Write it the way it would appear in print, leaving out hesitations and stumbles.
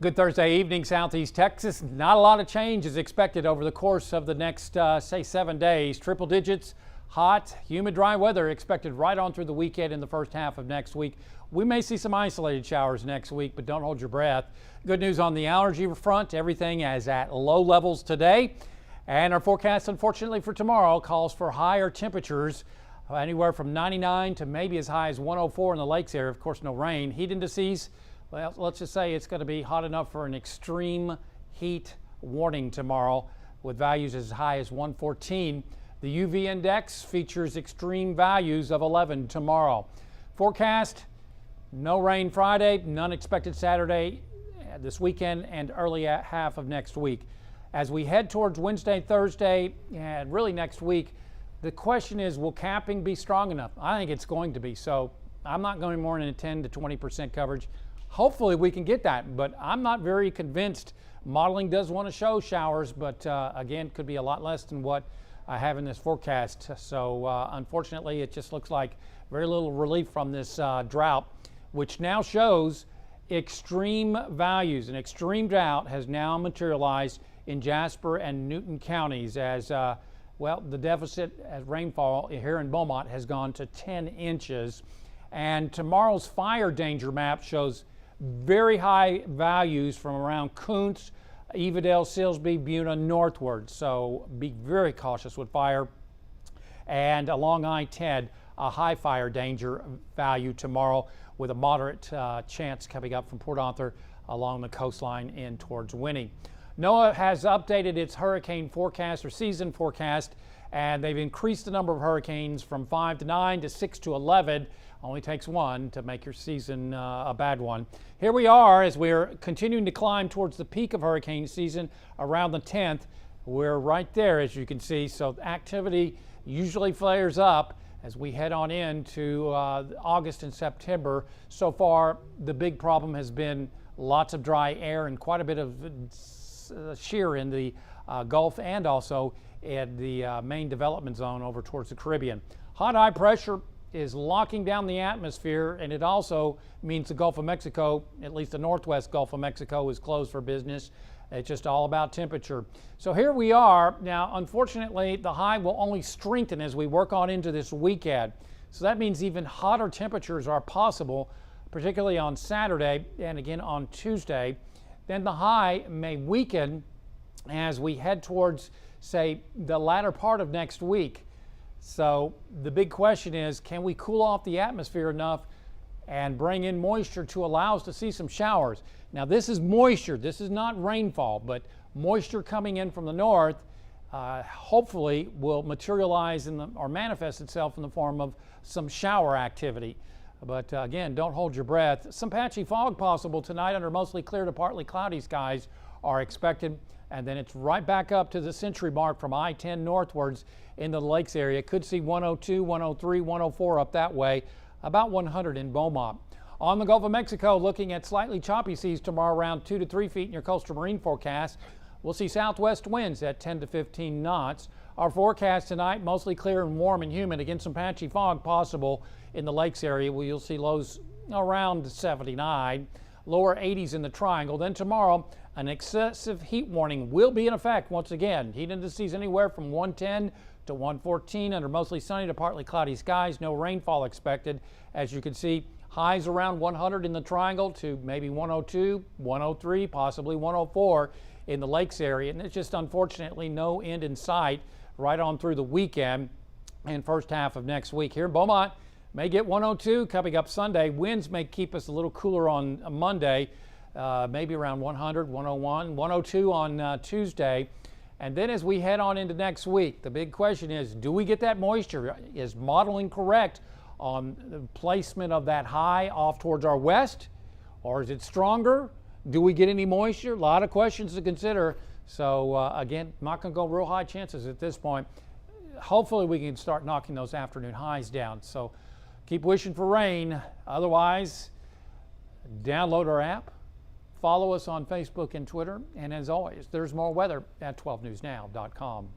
Good Thursday evening, Southeast Texas. Not a lot of change is expected over the course of the next, say, 7 days. Triple digits, hot, humid, dry weather expected right on through the weekend in the first half of next week. We may see some isolated showers next week, but don't hold your breath. Good news on the allergy front. Everything is at low levels today. And our forecast, unfortunately, for tomorrow calls for higher temperatures, anywhere from 99 to maybe as high as 104 in the lakes area. Of course, no rain. Heat indices. Well, let's just say it's going to be hot enough for an extreme heat warning tomorrow with values as high as 114. The UV index features extreme values of 11 tomorrow. Forecast, no rain Friday, none expected Saturday, this weekend, and early half of next week. As we head towards Wednesday, Thursday, and really next week, the question is, will capping be strong enough? I think it's going to be, so I'm not going more than a 10 to 20% coverage. Hopefully we can get that, but I'm not very convinced. Modeling does want to show showers, but again, could be a lot less than what I have in this forecast. So unfortunately, it just looks like very little relief from this drought, which now shows extreme values. An extreme drought has now materialized in Jasper and Newton counties as, well, the deficit as rainfall here in Beaumont has gone to 10 inches. And tomorrow's fire danger map shows very high values from around Kuntz, Evadale, Silsbee, Buna northward. So be very cautious with fire. And along I-10, a high fire danger value tomorrow with a moderate chance coming up from Port Arthur along the coastline in towards Winnie. NOAA has updated its hurricane forecast or season forecast, and they've increased the number of hurricanes from 5 to 9 to 6 to 11. Only takes one to make your season a bad one. Here we are as we're continuing to climb towards the peak of hurricane season around the 10th. We're right there, as you can see, so activity usually flares up as we head on into August and September. So far, the big problem has been lots of dry air and quite a bit of shear in the Gulf and also in the main development zone over towards the Caribbean. Hot high pressure is locking down the atmosphere, and it also means the Gulf of Mexico, at least the northwest Gulf of Mexico, is closed for business. It's just all about temperature. So here we are. Now, unfortunately, the high will only strengthen as we work on into this weekend. So that means even hotter temperatures are possible, particularly on Saturday and again on Tuesday. Then the high may weaken as we head towards, say, the latter part of next week. So the big question is, can we cool off the atmosphere enough and bring in moisture to allow us to see some showers? Now this is moisture, this is not rainfall, but moisture coming in from the north hopefully will materialize or manifest itself in the form of some shower activity. But again, don't hold your breath. Some patchy fog possible tonight under mostly clear to partly cloudy skies are expected. And then it's right back up to the century mark from I-10 northwards into the lakes area. Could see 102, 103, 104 up that way, about 100 in Beaumont. On the Gulf of Mexico, looking at slightly choppy seas tomorrow, around 2 to 3 feet in your coastal marine forecast. We'll see southwest winds at 10 to 15 knots. Our forecast tonight, mostly clear and warm and humid. Again, some patchy fog possible in the lakes area where you'll see lows around 79, lower 80s in the triangle. Then tomorrow, an excessive heat warning will be in effect once again. Heat indices anywhere from 110 to 114 under mostly sunny to partly cloudy skies. No rainfall expected. As you can see, highs around 100 in the triangle to maybe 102, 103, possibly 104 in the lakes area. And it's just unfortunately no end in sight right on through the weekend and first half of next week. Here in Beaumont, may get 102 coming up Sunday. Winds may keep us a little cooler on Monday. Maybe around 100, 101, 102 on Tuesday. And then as we head on into next week, the big question is, do we get that moisture? Is modeling correct on the placement of that high off towards our west? Or is it stronger? Do we get any moisture? A lot of questions to consider. So again, not going to go real high chances at this point. Hopefully we can start knocking those afternoon highs down. So keep wishing for rain. Otherwise, download our app. Follow us on Facebook and Twitter. And as always, there's more weather at 12newsnow.com.